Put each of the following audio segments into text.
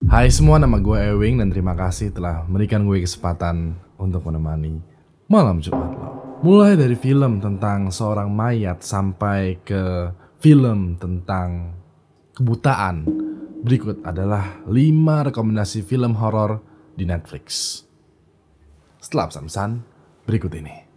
Hai semua, nama gue Ewing dan terima kasih telah memberikan gue kesempatan untuk menemani malam Jumat lo. Mulai dari film tentang seorang mayat sampai ke film tentang kebutaan. Berikut adalah 5 rekomendasi film horor di Netflix. Setelah pesan-pesan berikut ini.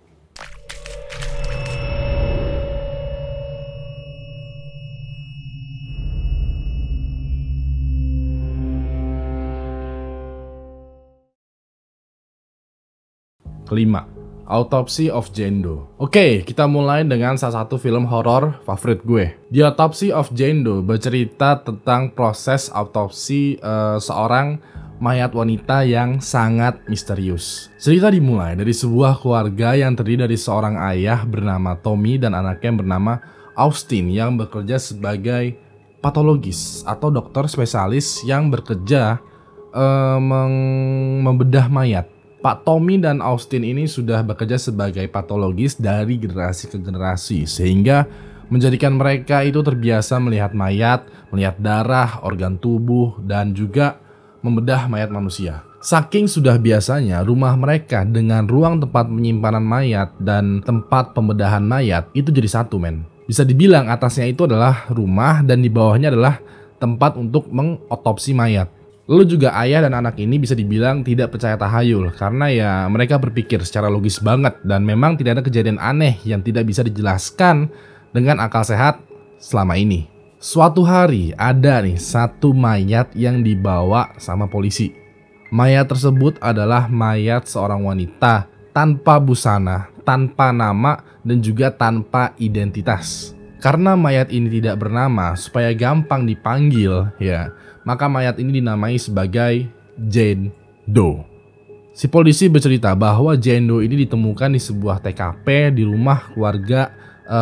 Kelima, Autopsy of Jane Doe. Oke, kita mulai dengan salah satu film horor favorit gue. The Autopsy of Jane Doe bercerita tentang proses autopsi seorang mayat wanita yang sangat misterius. Cerita dimulai dari sebuah keluarga yang terdiri dari seorang ayah bernama Tommy dan anaknya bernama Austin yang bekerja sebagai patologis atau dokter spesialis yang bekerja membedah mayat. Pak Tommy dan Austin ini sudah bekerja sebagai patologis dari generasi ke generasi, sehingga menjadikan mereka itu terbiasa melihat mayat, melihat darah, organ tubuh, dan juga membedah mayat manusia. Saking sudah biasanya rumah mereka dengan ruang tempat penyimpanan mayat dan tempat pembedahan mayat itu jadi satu, men. Bisa dibilang atasnya itu adalah rumah dan di bawahnya adalah tempat untuk mengotopsi mayat. Lalu juga ayah dan anak ini bisa dibilang tidak percaya tahayul karena ya mereka berpikir secara logis banget dan memang tidak ada kejadian aneh yang tidak bisa dijelaskan dengan akal sehat selama ini. Suatu hari ada nih satu mayat yang dibawa sama polisi. Mayat tersebut adalah mayat seorang wanita tanpa busana, tanpa nama dan juga tanpa identitas. Karena mayat ini tidak bernama supaya gampang dipanggil ya, maka mayat ini dinamai sebagai Jane Doe. Si polisi bercerita bahwa Jane Doe ini ditemukan di sebuah TKP di rumah keluarga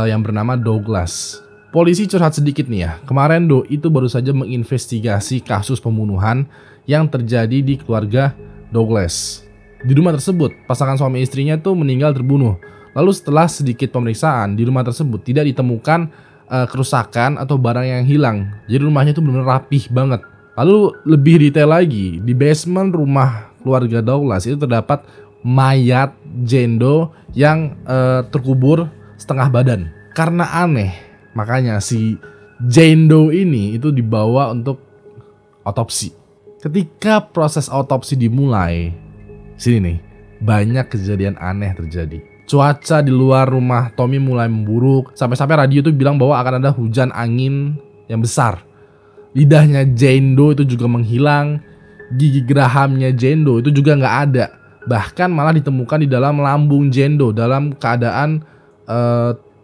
yang bernama Douglas. Polisi curhat sedikit nih ya, kemarin Doe itu baru saja menginvestigasi kasus pembunuhan yang terjadi di keluarga Douglas. Di rumah tersebut, pasangan suami istrinya tuh meninggal terbunuh. Lalu setelah sedikit pemeriksaan di rumah tersebut tidak ditemukan kerusakan atau barang yang hilang. Jadi rumahnya itu benar-benar rapih banget. Lalu lebih detail lagi, di basement rumah keluarga Douglas itu terdapat mayat Jane Doe yang terkubur setengah badan. Karena aneh, makanya si Jane Doe ini itu dibawa untuk otopsi. Ketika proses otopsi dimulai, sini nih, banyak kejadian aneh terjadi. Cuaca di luar rumah Tommy mulai memburuk, sampai-sampai radio tuh bilang bahwa akan ada hujan angin yang besar. Lidahnya Jane Doe itu juga menghilang, gigi gerahamnya Jane Doe itu juga nggak ada. Bahkan malah ditemukan di dalam lambung Jane Doe dalam keadaan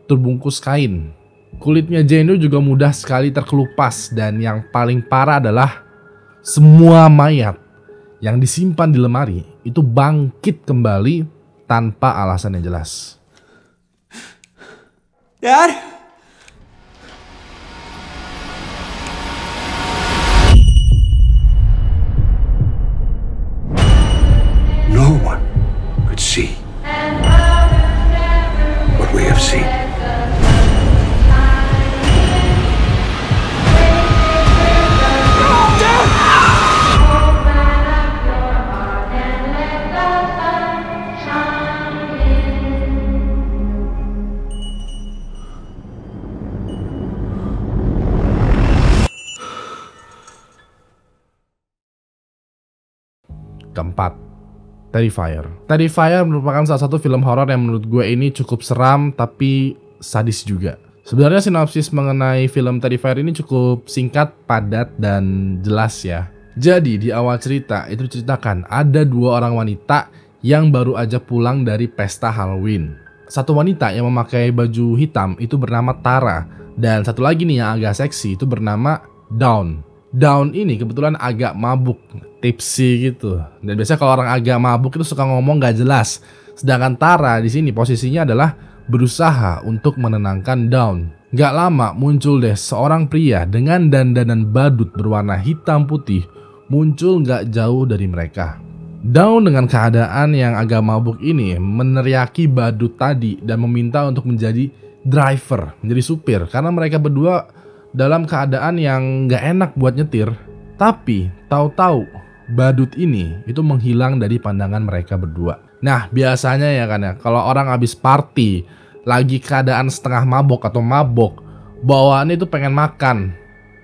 terbungkus kain. Kulitnya Jane Doe juga mudah sekali terkelupas dan yang paling parah adalah semua mayat yang disimpan di lemari itu bangkit kembali tanpa alasan yang jelas. Dad? No one could see what we have seen. Keempat, Terrifier. Terrifier merupakan salah satu film horor yang menurut gue ini cukup seram tapi sadis juga. Sebenarnya sinopsis mengenai film Terrifier ini cukup singkat, padat, dan jelas ya. Jadi di awal cerita itu diceritakan ada 2 orang wanita yang baru aja pulang dari pesta Halloween. Satu wanita yang memakai baju hitam itu bernama Tara, dan satu lagi nih yang agak seksi itu bernama Dawn. Dawn ini kebetulan agak mabuk, tipsy gitu. Dan biasanya kalau orang agak mabuk itu suka ngomong gak jelas. Sedangkan Tara di sini posisinya adalah berusaha untuk menenangkan Dawn. Gak lama muncul deh seorang pria dengan dandanan badut berwarna hitam putih muncul gak jauh dari mereka. Dawn dengan keadaan yang agak mabuk ini meneriaki badut tadi dan meminta untuk menjadi driver, menjadi supir, karena mereka berdua dalam keadaan yang gak enak buat nyetir. Tapi tahu-tahu badut ini itu menghilang dari pandangan mereka berdua. Nah, biasanya ya kan ya, kalau orang habis party, lagi keadaan setengah mabok atau mabok, bawaannya itu pengen makan.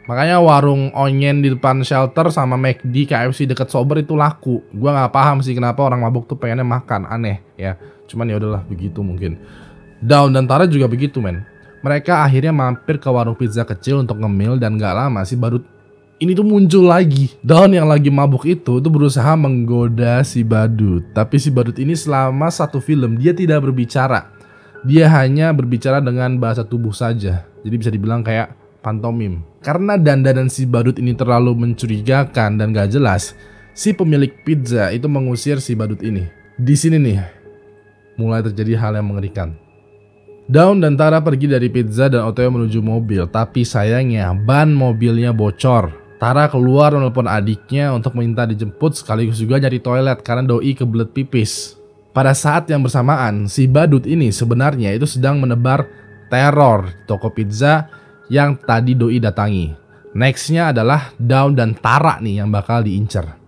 Makanya warung onyen di depan shelter sama McD, KFC deket sober itu laku. Gua nggak paham sih kenapa orang mabuk tuh pengennya makan, aneh ya. Cuman ya udahlah begitu mungkin. Daun dan Tara juga begitu men. Mereka akhirnya mampir ke warung pizza kecil untuk ngemil dan gak lama si badut ini tuh muncul lagi. Daun yang lagi mabuk itu berusaha menggoda si badut. Tapi si badut ini selama satu film dia tidak berbicara. Dia hanya berbicara dengan bahasa tubuh saja. Jadi bisa dibilang kayak pantomim. Karena dandanan si badut ini terlalu mencurigakan dan gak jelas, si pemilik pizza itu mengusir si badut ini. Di sini nih, mulai terjadi hal yang mengerikan. Daun dan Tara pergi dari pizza dan OTW menuju mobil, tapi sayangnya ban mobilnya bocor. Tara keluar menelpon adiknya untuk minta dijemput sekaligus juga nyari toilet karena doi kebelet pipis. Pada saat yang bersamaan, si badut ini sebenarnya itu sedang menebar teror di toko pizza yang tadi doi datangi. Nextnya adalah Daun dan Tara nih yang bakal diincar.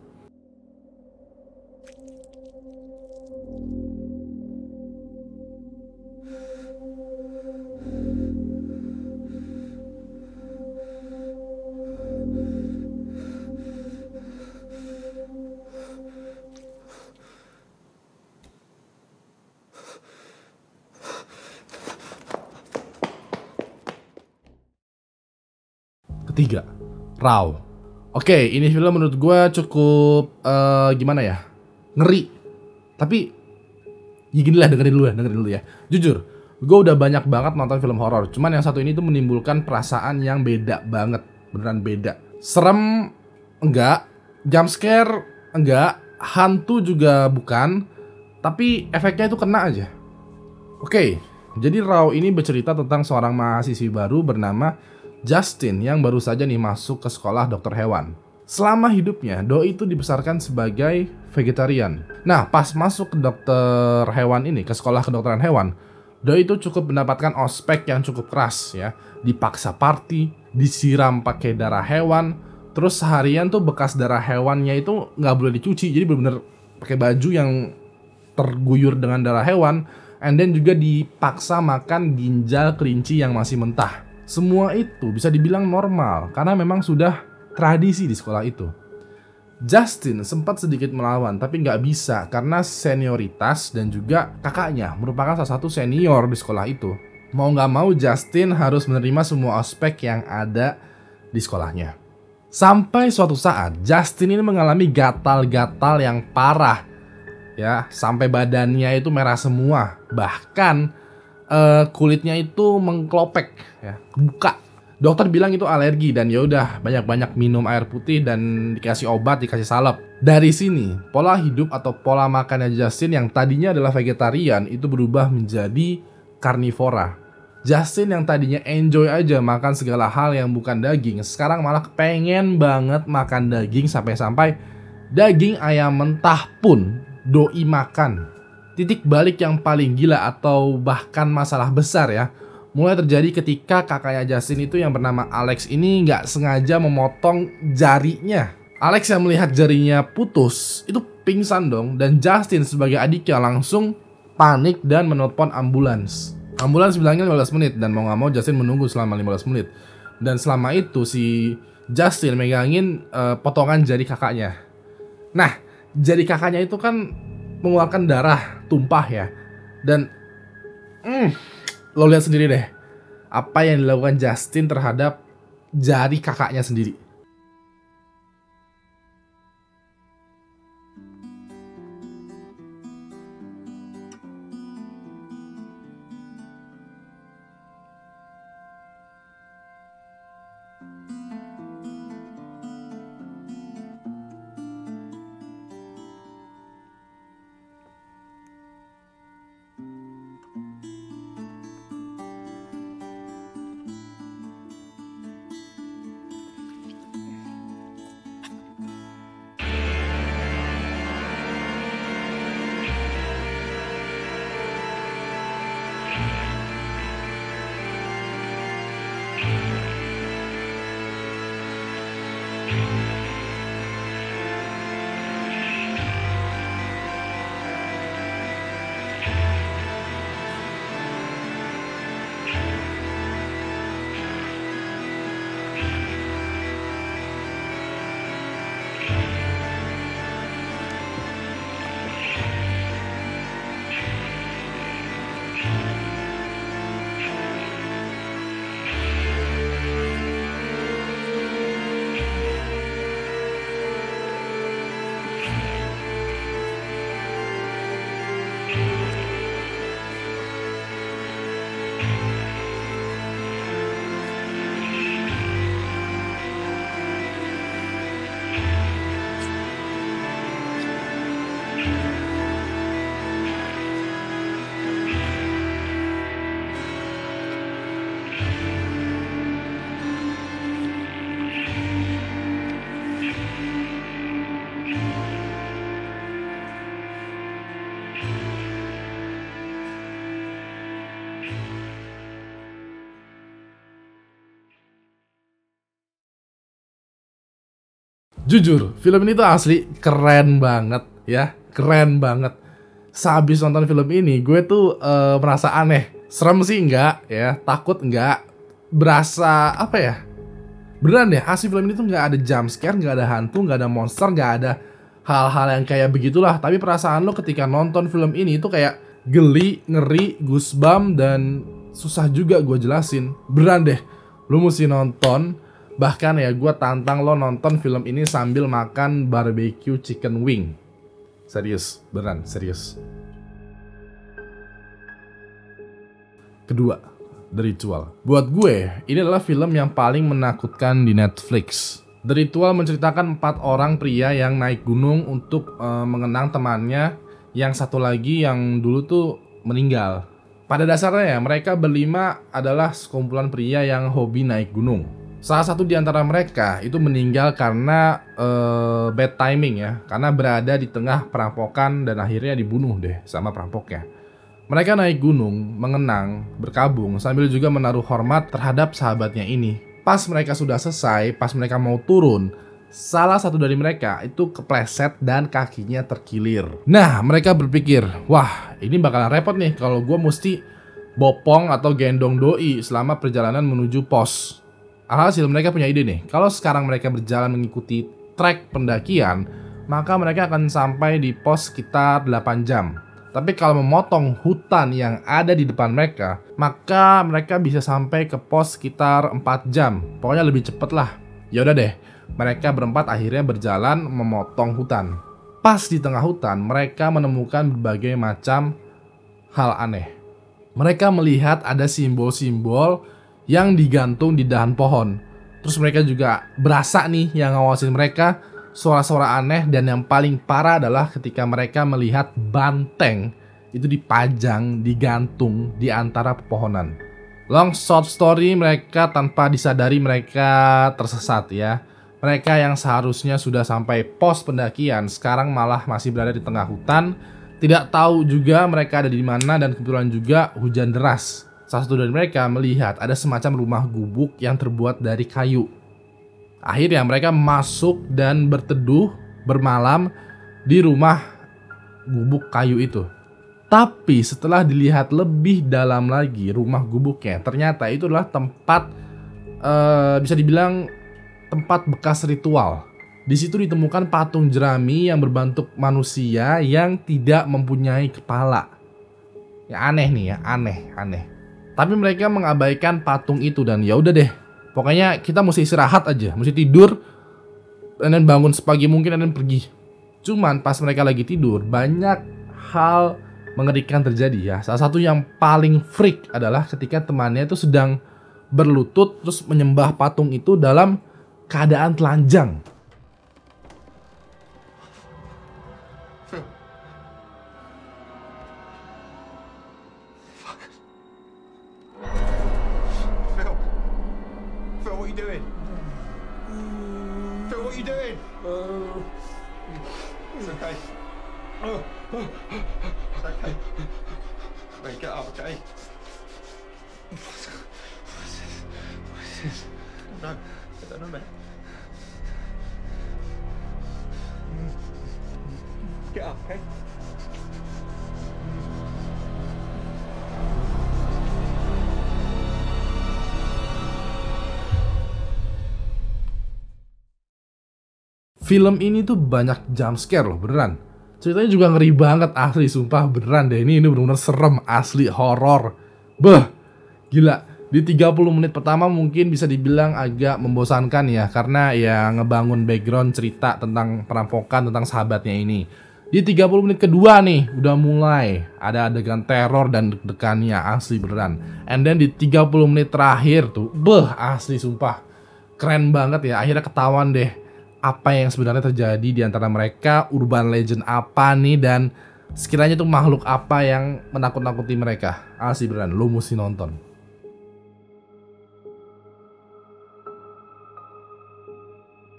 Ketiga, Raw. Oke, ini film menurut gue cukup gimana ya, ngeri. Tapi ya gini lah, dengerin dulu ya. Jujur, gue udah banyak banget nonton film horor. Cuman yang satu ini tuh menimbulkan perasaan yang beda banget, beneran beda. Serem enggak, jump scare enggak, hantu juga bukan. Tapi efeknya itu kena aja. Oke, jadi Raw ini bercerita tentang seorang mahasiswi baru bernama Justin yang baru saja nih masuk ke sekolah dokter hewan. Selama hidupnya, doi itu dibesarkan sebagai vegetarian. Nah, pas masuk ke dokter hewan ini, ke sekolah kedokteran hewan, doi itu cukup mendapatkan ospek yang cukup keras ya. Dipaksa party, disiram pakai darah hewan, terus seharian tuh bekas darah hewannya itu nggak boleh dicuci, jadi bener-bener pakai baju yang terguyur dengan darah hewan, and then juga dipaksa makan ginjal kelinci yang masih mentah. Semua itu bisa dibilang normal karena memang sudah tradisi di sekolah itu. Justin sempat sedikit melawan tapi nggak bisa karena senioritas dan juga kakaknya merupakan salah satu senior di sekolah itu. Mau nggak mau Justin harus menerima semua aspek yang ada di sekolahnya. Sampai suatu saat Justin ini mengalami gatal-gatal yang parah. Ya, sampai badannya itu merah semua. Bahkan kulitnya itu mengklopek ya, buka. Dokter bilang itu alergi dan ya udah banyak-banyak minum air putih dan dikasih obat, dikasih salep. Dari sini, pola hidup atau pola makannya Justin yang tadinya adalah vegetarian itu berubah menjadi karnivora. Justin yang tadinya enjoy aja makan segala hal yang bukan daging, sekarang malah pengen banget makan daging sampai-sampai daging ayam mentah pun doi makan. Titik balik yang paling gila atau bahkan masalah besar ya, mulai terjadi ketika kakaknya Justin itu yang bernama Alex ini nggak sengaja memotong jarinya. Alex yang melihat jarinya putus itu pingsan dong, dan Justin sebagai adiknya langsung panik dan menelpon ambulans. Ambulans bilangnya 15 menit dan mau nggak mau Justin menunggu selama 15 menit. Dan selama itu si Justin megangin potongan jari kakaknya. Nah, jari kakaknya itu kan mengeluarkan darah tumpah ya. Dan lo lihat sendiri deh apa yang dilakukan Justin terhadap jari kakaknya sendiri. Jujur, film ini tuh asli keren banget ya, keren banget. Sehabis nonton film ini, gue tuh merasa aneh. Serem sih enggak ya, takut enggak, berasa apa ya? Beneran deh, asli film ini tuh nggak ada jump scare, nggak ada hantu, nggak ada monster, nggak ada hal-hal yang kayak begitulah. Tapi perasaan lo ketika nonton film ini itu kayak geli, ngeri, goosebump, dan susah juga gue jelasin. Beneran deh, lo mesti nonton. Bahkan ya gue tantang lo nonton film ini sambil makan barbecue chicken wing. Serius, beneran, serius. Kedua, The Ritual. Buat gue, ini adalah film yang paling menakutkan di Netflix. The Ritual menceritakan 4 orang pria yang naik gunung untuk mengenang temannya yang satu lagi yang dulu tuh meninggal. Pada dasarnya ya, mereka berlima adalah sekumpulan pria yang hobi naik gunung. Salah satu di antara mereka itu meninggal karena bad timing ya, karena berada di tengah perampokan dan akhirnya dibunuh deh sama perampoknya. Mereka naik gunung, mengenang, berkabung, sambil juga menaruh hormat terhadap sahabatnya ini. Pas mereka sudah selesai, pas mereka mau turun, salah satu dari mereka itu kepleset dan kakinya terkilir. Nah, mereka berpikir, wah ini bakalan repot nih kalau gue mesti bopong atau gendong doi selama perjalanan menuju pos. Alhasil mereka punya ide nih, kalau sekarang mereka berjalan mengikuti trek pendakian, maka mereka akan sampai di pos sekitar 8 jam. Tapi kalau memotong hutan yang ada di depan mereka, maka mereka bisa sampai ke pos sekitar 4 jam. Pokoknya lebih cepet lah. Ya udah deh, mereka berempat akhirnya berjalan memotong hutan. Pas di tengah hutan, mereka menemukan berbagai macam hal aneh. Mereka melihat ada simbol-simbol yang digantung di dahan pohon. Terus mereka juga berasa nih yang ngawasin mereka suara-suara aneh, dan yang paling parah adalah ketika mereka melihat banteng itu dipajang, digantung di antara pepohonan. Long short story, mereka tanpa disadari mereka tersesat ya. Mereka yang seharusnya sudah sampai pos pendakian sekarang malah masih berada di tengah hutan. Tidak tahu juga mereka ada di mana, dan kebetulan juga hujan deras. Salah satu dari mereka melihat ada semacam rumah gubuk yang terbuat dari kayu. Akhirnya mereka masuk dan berteduh bermalam di rumah gubuk kayu itu. Tapi setelah dilihat lebih dalam lagi rumah gubuknya, ternyata itu adalah tempat bisa dibilang tempat bekas ritual. Di situ ditemukan patung jerami yang berbentuk manusia yang tidak mempunyai kepala. Ya aneh nih ya, aneh. Tapi mereka mengabaikan patung itu dan ya udah deh. Pokoknya kita mesti istirahat aja, mesti tidur, dan bangun sepagi mungkin dan pergi. Cuman pas mereka lagi tidur, banyak hal mengerikan terjadi ya. Salah satu yang paling freak adalah ketika temannya itu sedang berlutut terus menyembah patung itu dalam keadaan telanjang. What are you doing? Phil, what are you doing? It's okay. It's okay. Wait, get up, okay? What's this? No, I don't know, man. Get up, okay? Film ini tuh banyak jump scare loh, beneran. Ceritanya juga ngeri banget, asli, sumpah beneran deh. Ini bener-bener serem, asli, horor. Beh, gila. Di 30 menit pertama mungkin bisa dibilang agak membosankan ya, karena ya ngebangun background cerita tentang perampokan, tentang sahabatnya ini. Di 30 menit kedua nih, udah mulai ada adegan teror dan deg-degannya, asli beneran. And then di 30 menit terakhir tuh, beh, asli, sumpah keren banget ya. Akhirnya ketahuan deh apa yang sebenarnya terjadi di antara mereka, urban legend apa nih, dan sekiranya tuh makhluk apa yang menakut-nakuti mereka. Asli beneran, lo mesti nonton.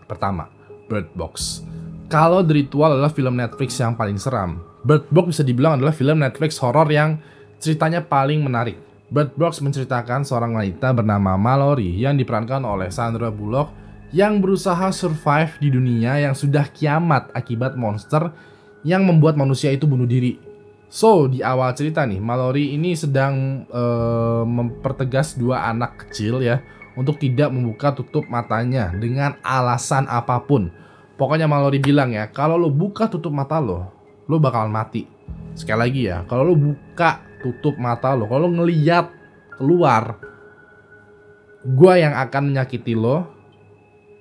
Pertama, Bird Box. Kalau The Ritual adalah film Netflix yang paling seram, Bird Box bisa dibilang adalah film Netflix horor yang ceritanya paling menarik. Bird Box menceritakan seorang wanita bernama Mallory yang diperankan oleh Sandra Bullock yang berusaha survive di dunia yang sudah kiamat akibat monster yang membuat manusia itu bunuh diri. So, di awal cerita nih, Mallory ini sedang mempertegas dua anak kecil ya untuk tidak membuka tutup matanya dengan alasan apapun. Pokoknya Mallory bilang ya, kalau lo buka tutup mata lo bakalan mati. Sekali lagi ya, kalau lo buka tutup mata lo, kalau lo ngeliat keluar, gua yang akan menyakiti lo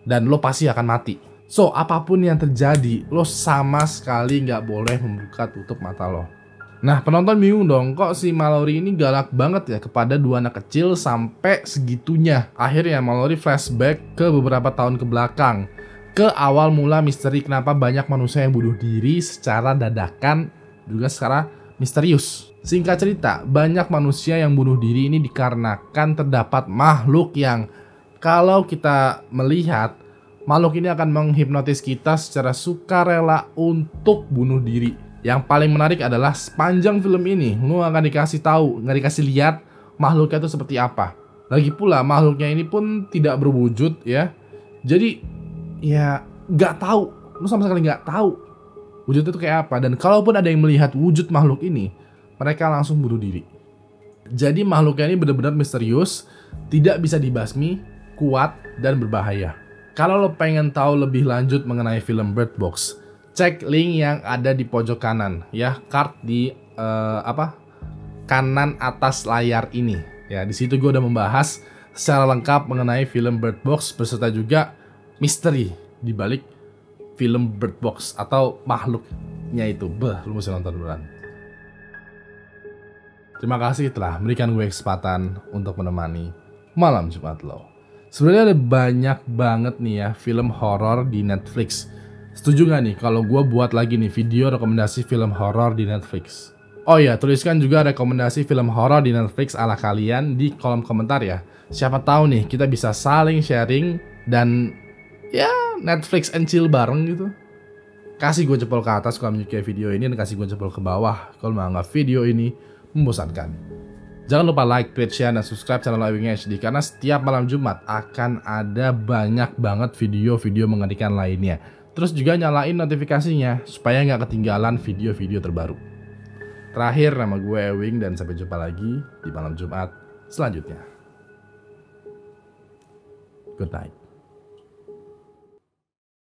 dan lo pasti akan mati. So, apapun yang terjadi, lo sama sekali nggak boleh membuka tutup mata lo. Nah, penonton bingung dong, kok si Mallory ini galak banget ya kepada dua anak kecil sampai segitunya. Akhirnya Mallory flashback ke beberapa tahun ke belakang, ke awal mula misteri kenapa banyak manusia yang bunuh diri secara dadakan, juga secara misterius. Singkat cerita, banyak manusia yang bunuh diri ini dikarenakan terdapat makhluk yang kalau kita melihat, makhluk ini akan menghipnotis kita secara sukarela untuk bunuh diri. Yang paling menarik adalah sepanjang film ini lu akan dikasih tahu, nggak dikasih lihat makhluknya itu seperti apa. Lagi pula makhluknya ini pun tidak berwujud ya. Jadi ya nggak tahu, lu sama sekali nggak tahu wujudnya itu kayak apa. Dan kalaupun ada yang melihat wujud makhluk ini, mereka langsung bunuh diri. Jadi makhluknya ini benar-benar misterius, tidak bisa dibasmi, kuat dan berbahaya. Kalau lo pengen tahu lebih lanjut mengenai film Bird Box, cek link yang ada di pojok kanan ya, card di kanan atas layar ini ya. Di situ gue udah membahas secara lengkap mengenai film Bird Box beserta juga misteri di balik film Bird Box atau makhluknya itu. Lu mesti nonton duluan. Terima kasih telah memberikan gue kesempatan untuk menemani malam Jumat lo. Sebenarnya ada banyak banget nih ya film horor di Netflix. Setuju gak nih kalau gue buat lagi nih video rekomendasi film horor di Netflix? Oh ya, tuliskan juga rekomendasi film horor di Netflix ala kalian di kolom komentar ya. Siapa tahu nih kita bisa saling sharing dan ya Netflix and chill bareng gitu. Kasih gue jempol ke atas kalau menyukai video ini dan kasih gue jempol ke bawah kalau menganggap video ini membosankan. Jangan lupa like, tweet, share, dan subscribe channel Ewing HD karena setiap malam Jumat akan ada banyak banget video-video mengerikan lainnya. Terus juga nyalain notifikasinya supaya nggak ketinggalan video-video terbaru. Terakhir, nama gue Ewing dan sampai jumpa lagi di malam Jumat selanjutnya. Good night.